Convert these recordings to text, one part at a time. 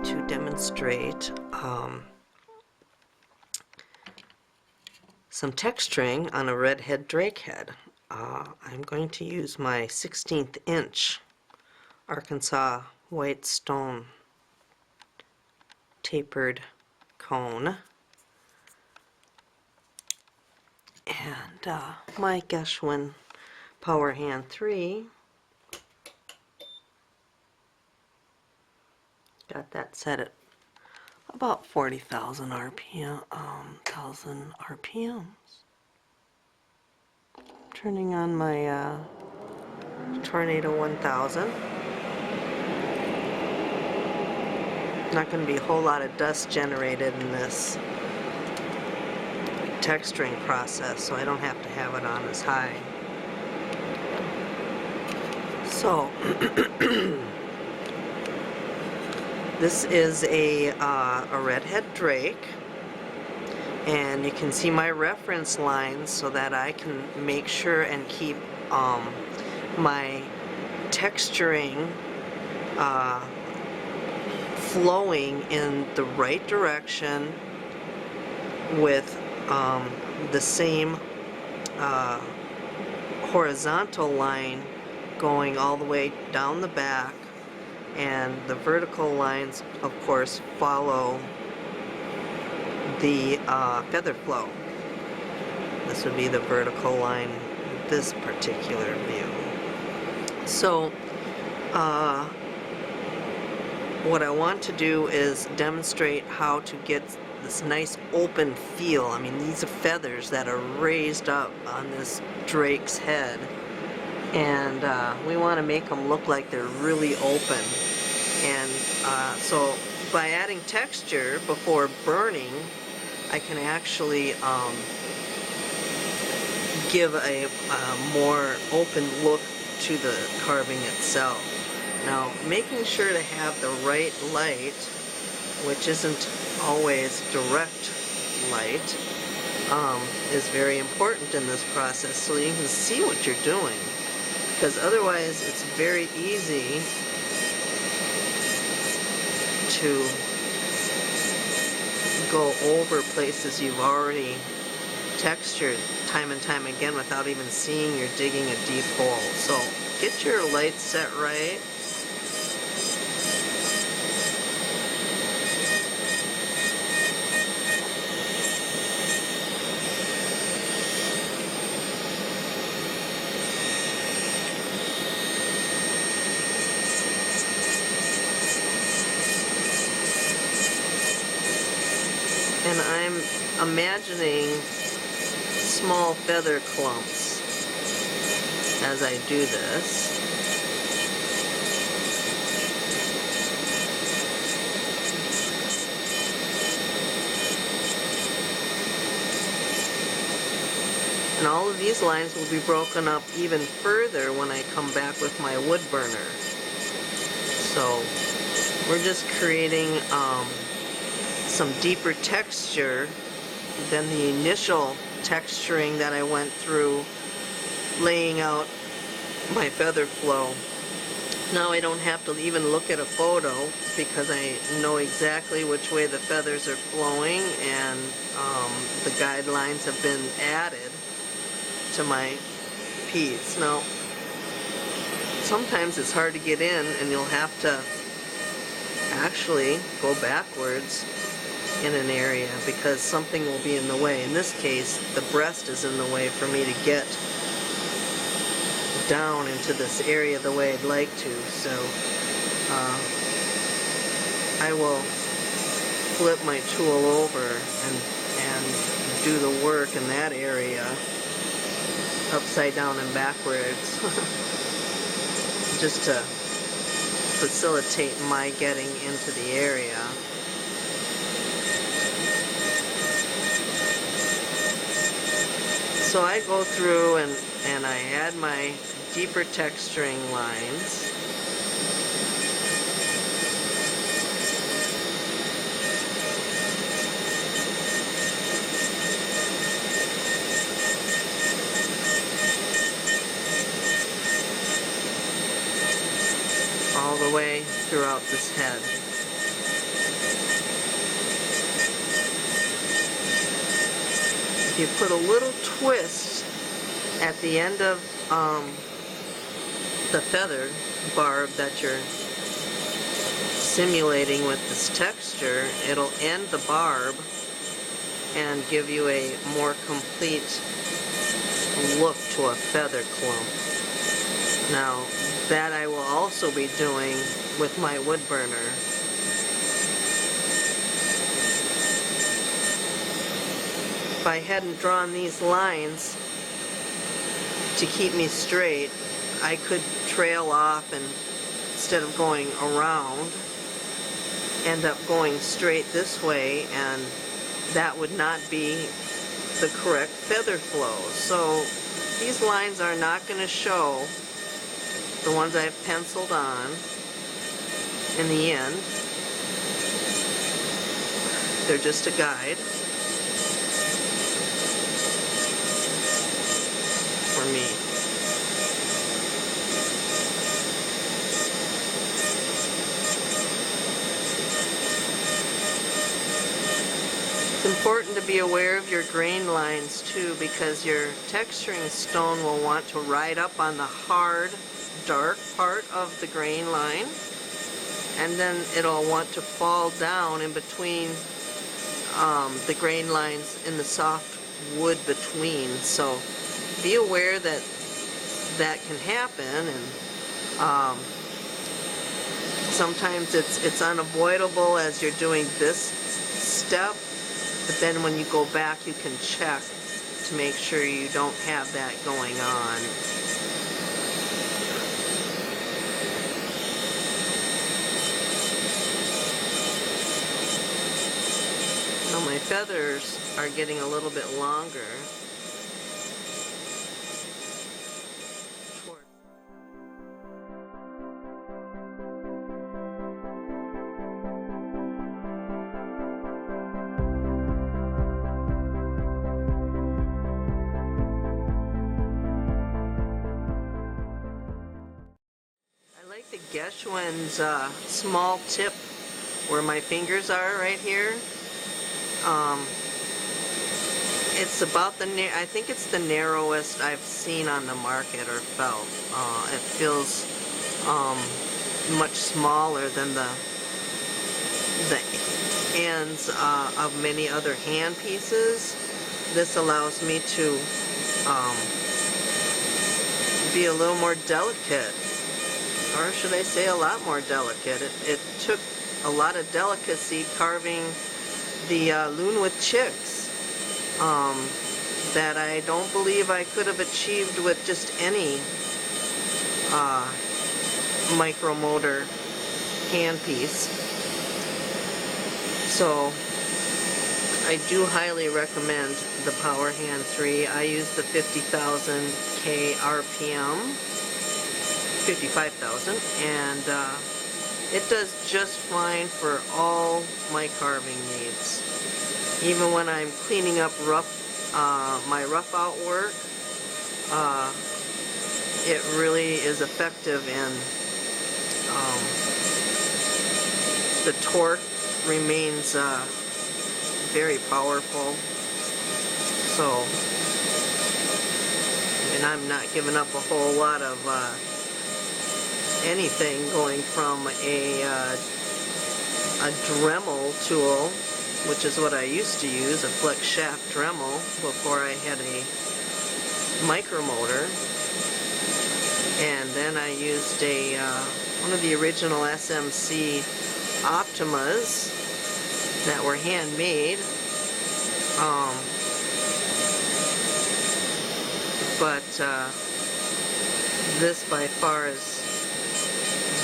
to demonstrate some texturing on a Redhead Drake head. I'm going to use my 16th inch Arkansas white stone tapered cone and my Gesswein Power Hand 3. Got that set at about 40,000 RPM, 1,000 RPMs. Turning on my Tornado 1000. Not going to be a whole lot of dust generated in this texturing process, so I don't have to have it on as high. So this is a Redhead Drake, and you can see my reference lines so that I can make sure and keep my texturing flowing in the right direction with the same horizontal line going all the way down the back, and the vertical lines of course follow the feather flow. This would be the vertical line in this particular view. So what I want to do is demonstrate how to get this nice open feel. I mean, these are feathers that are raised up on this drake's head, and we want to make them look like they're really open. And so by adding texture before burning, I can actually give a more open look to the carving itself. Now, making sure to have the right light, which isn't always direct light, is very important in this process, so you can see what you're doing, because otherwise it's very easy to go over places you've already textured time and time again without even seeing you're digging a deep hole. So get your lights set right. And I'm imagining small feather clumps as I do this. And all of these lines will be broken up even further when I come back with my wood burner. So we're just creating some deeper texture than the initial texturing that I went through laying out my feather flow. Now I don't have to even look at a photo because I know exactly which way the feathers are flowing, and the guidelines have been added to my piece. Now sometimes it's hard to get in and you'll have to actually go backwards in an area because something will be in the way. In this case, the breast is in the way for me to get down into this area the way I'd like to. So I will flip my tool over and do the work in that area upside down and backwards just to facilitate my getting into the area. So I go through and I add my deeper texturing lines. All the way throughout this head. you put a little twist at the end of the feather barb that you're simulating with this texture, it'll end the barb and give you a more complete look to a feather clump. Now, that I will also be doing with my wood burner. If I hadn't drawn these lines to keep me straight, I could trail off and instead of going around, end up going straight this way, and that would not be the correct feather flow. So these lines are not going to show, the ones I've penciled on in the end. They're just a guide for me. It's important to be aware of your grain lines too, because your texturing stone will want to ride up on the hard, dark part of the grain line, and then it'll want to fall down in between the grain lines in the soft wood between. So be aware that that can happen, and sometimes it's unavoidable as you're doing this step, but then when you go back you can check to make sure you don't have that going on. Now my feathers are getting a little bit longer. The Gesswein's small tip where my fingers are right here. It's about I think it's the narrowest I've seen on the market or felt. It feels much smaller than the ends of many other hand pieces. This allows me to be a little more delicate. Or should I say a lot more delicate. It took a lot of delicacy carving the loon with chicks that I don't believe I could have achieved with just any micromotor handpiece. So I do highly recommend the Power Hand 3. I use the 50,000 K RPM. 55,000, and it does just fine for all my carving needs. Even when I'm cleaning up my rough out work, it really is effective, and the torque remains very powerful. So, and I'm not giving up a whole lot of anything, going from a Dremel tool, which is what I used to use, a flex shaft Dremel, before I had a micromotor. And then I used a one of the original SMC Optimas that were handmade. But this by far has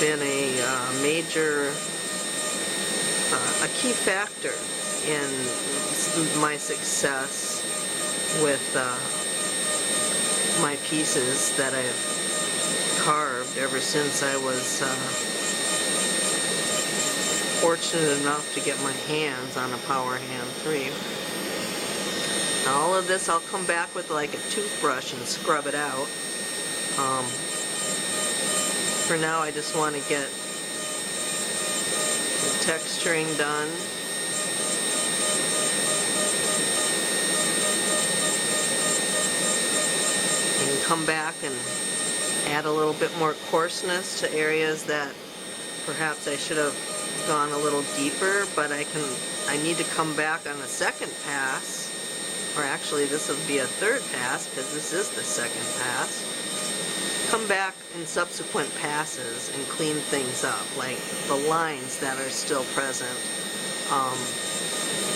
been a major, a key factor in my success with my pieces that I've carved ever since I was fortunate enough to get my hands on a Power Hand 3. Now all of this I'll come back with like a toothbrush and scrub it out. For now I just want to get the texturing done. come back and add a little bit more coarseness to areas that perhaps I should have gone a little deeper, but I need to come back on a second pass, or actually this would be a third pass because this is the second pass. Come back in subsequent passes and clean things up, like the lines that are still present.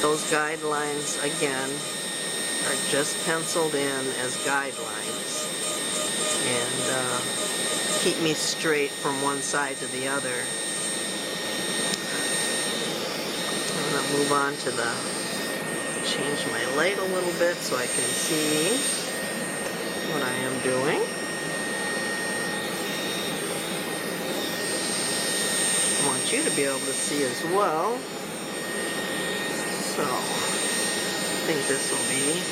Those guidelines, again, are just penciled in as guidelines and keep me straight from one side to the other. I'm going to move on to change my light a little bit so I can see what I am doing. I want you to be able to see as well. So, I think this will be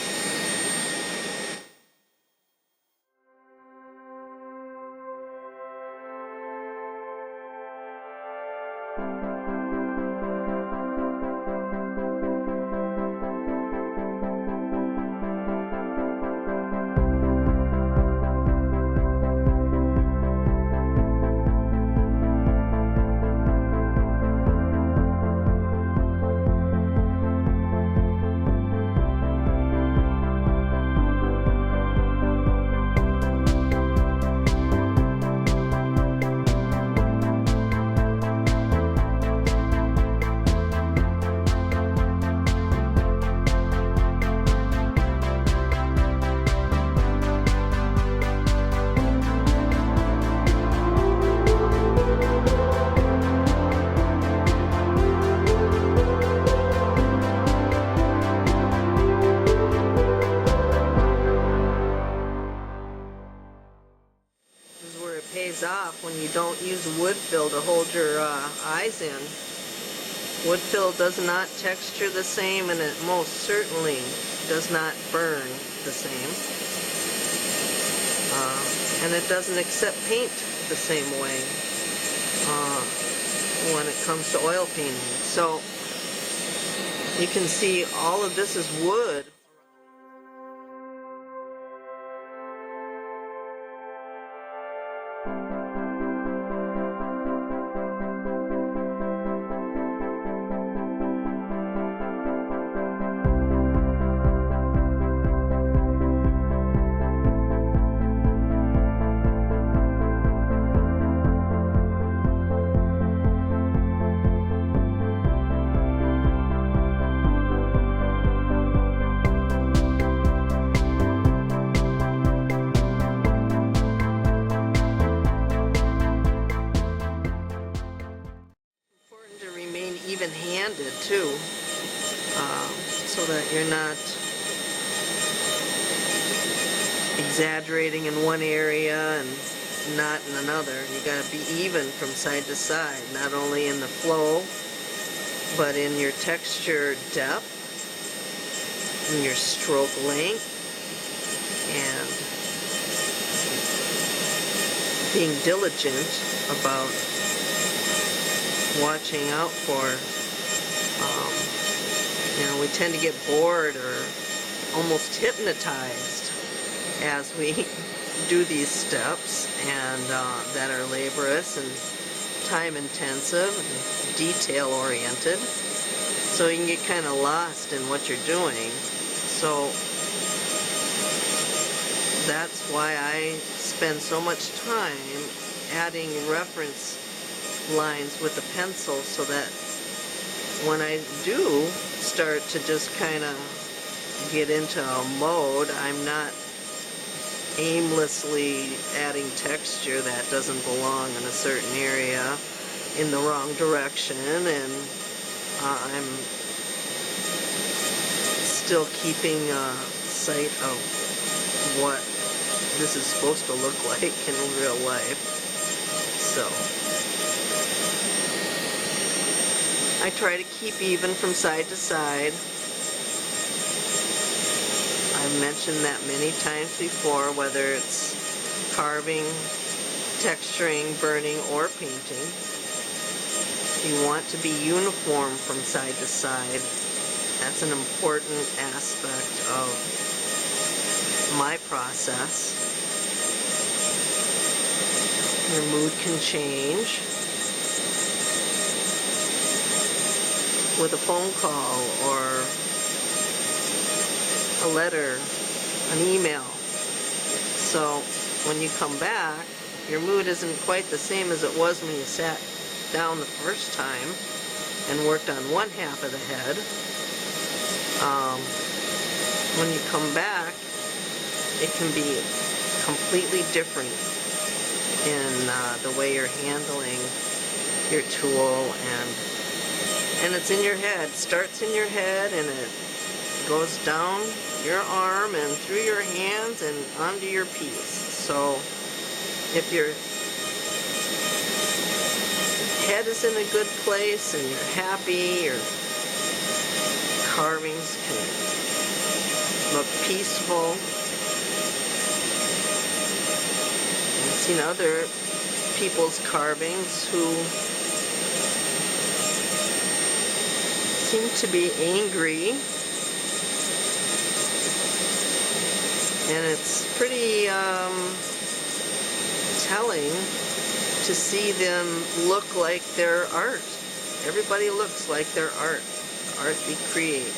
off when you don't use wood fill to hold your eyes in. Wood fill does not texture the same, and it most certainly does not burn the same. And it doesn't accept paint the same way when it comes to oil painting. So you can see all of this is wood. Even-handed too, so that you're not exaggerating in one area and not in another. You got to be even from side to side, not only in the flow, but in your texture depth, in your stroke length, and being diligent about watching out for, you know, we tend to get bored or almost hypnotized as we do these steps and that are laborious and time intensive and detail oriented, so you can get kind of lost in what you're doing. So that's why I spend so much time adding reference lines with the pencil, so that when I do start to just kind of get into a mode, I'm not aimlessly adding texture that doesn't belong in a certain area in the wrong direction, and I'm still keeping sight of what this is supposed to look like in real life. So I try to keep even from side to side. I've mentioned that many times before, whether it's carving, texturing, burning, or painting. You want to be uniform from side to side. That's an important aspect of my process. Your mood can change with a phone call or a letter, an email. So when you come back, your mood isn't quite the same as it was when you sat down the first time and worked on one half of the head. When you come back, it can be completely different in the way you're handling your tool, and it's in your head. It starts in your head and it goes down your arm and through your hands and onto your piece. So if your head is in a good place and you're happy, your carvings can look peaceful. I've seen other people's carvings who seem to be angry, and it's pretty telling to see them look like their art. Everybody looks like their art, art they create.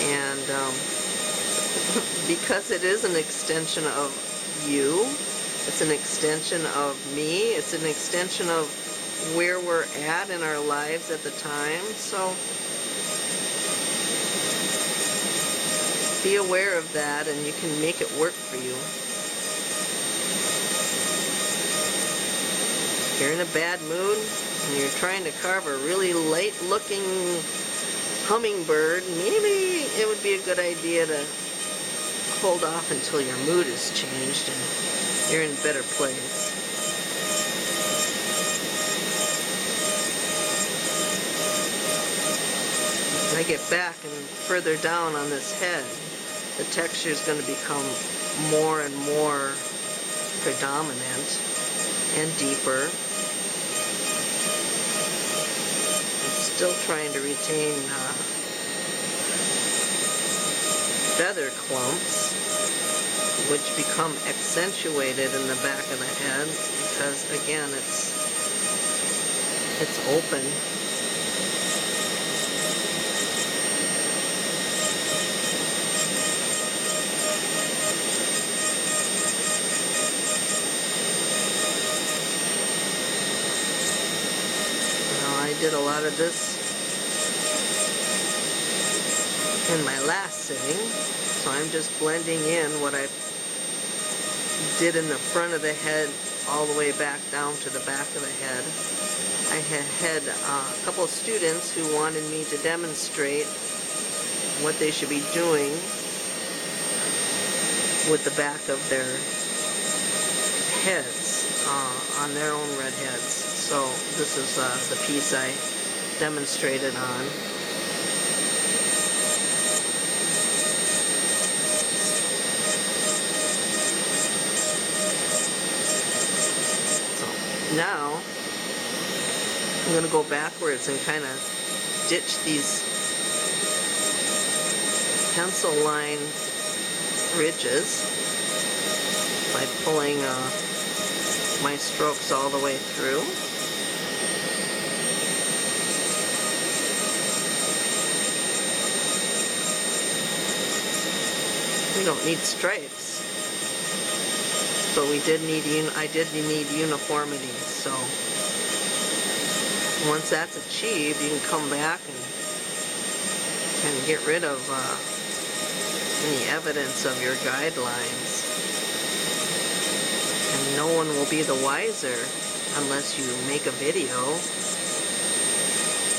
And because it is an extension of you, it's an extension of me, it's an extension of where we're at in our lives at the time. So be aware of that, and you can make it work for you. If you're in a bad mood and you're trying to carve a really light looking hummingbird, maybe it would be a good idea to hold off until your mood is changed and you're in a better place. As I get back and further down on this head, the texture is going to become more and more predominant and deeper. I'm still trying to retain feather clumps, which become accentuated in the back of the head because, again, it's open. I did a lot of this in my last sitting, so I'm just blending in what I did in the front of the head all the way back down to the back of the head. I had a couple of students who wanted me to demonstrate what they should be doing with the back of their heads on their own redheads. So this is the piece I demonstrated on. So now I'm going to go backwards and kind of ditch these pencil line ridges by pulling my strokes all the way through. We don't need stripes, but I did need uniformity. So once that's achieved, you can come back and kind of get rid of any evidence of your guidelines. And no one will be the wiser unless you make a video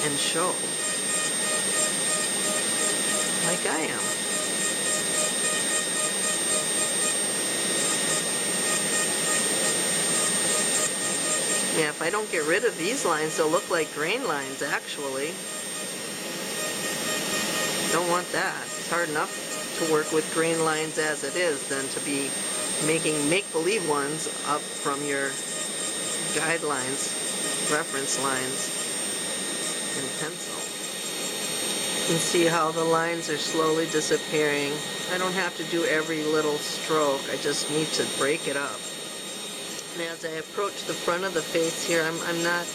and show, like I am. Yeah, if I don't get rid of these lines, they'll look like grain lines, actually. Don't want that. It's hard enough to work with grain lines as it is than to be making make-believe ones up from your guidelines, reference lines, in pencil. You can see how the lines are slowly disappearing. I don't have to do every little stroke. I just need to break it up. And as I approach the front of the face here, I'm not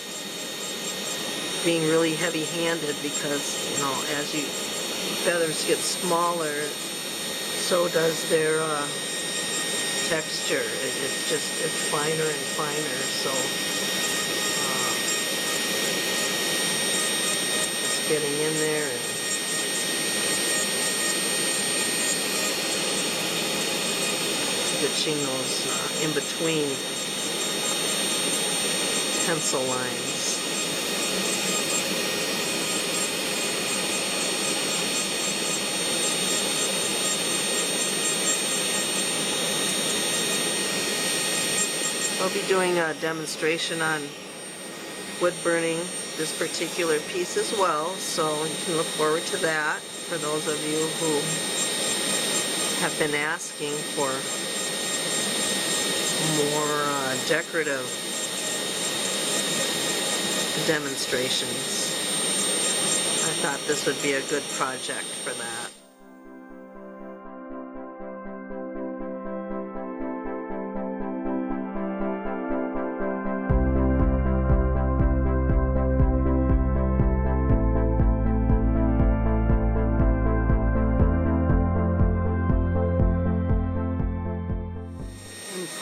being really heavy-handed because, you know, as you feathers get smaller, so does their texture. It's finer and finer, so just getting in there and stitching those in between pencil lines. I'll be doing a demonstration on wood burning this particular piece as well, so you can look forward to that for those of you who have been asking for more decorative demonstrations. I thought this would be a good project for that.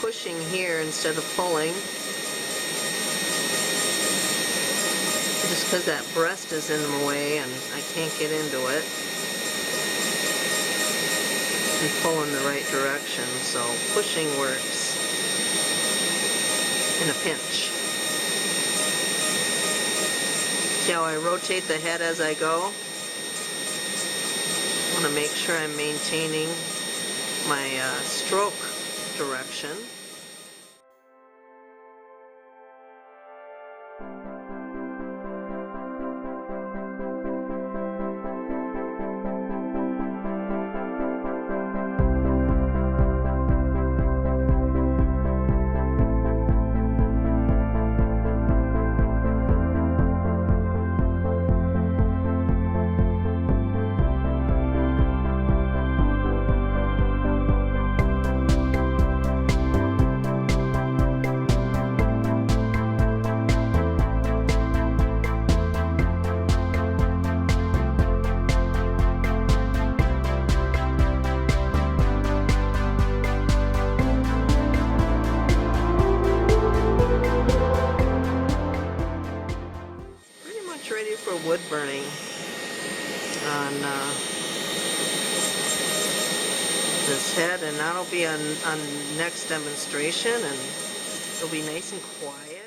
Pushing here instead of pulling, just because that breast is in the way and I can't get into it, and pull in the right direction, so pushing works in a pinch. See how I rotate the head as I go? I want to make sure I'm maintaining my stroke direction. Ready for wood burning on this head, and that'll be on next demonstration, and it'll be nice and quiet.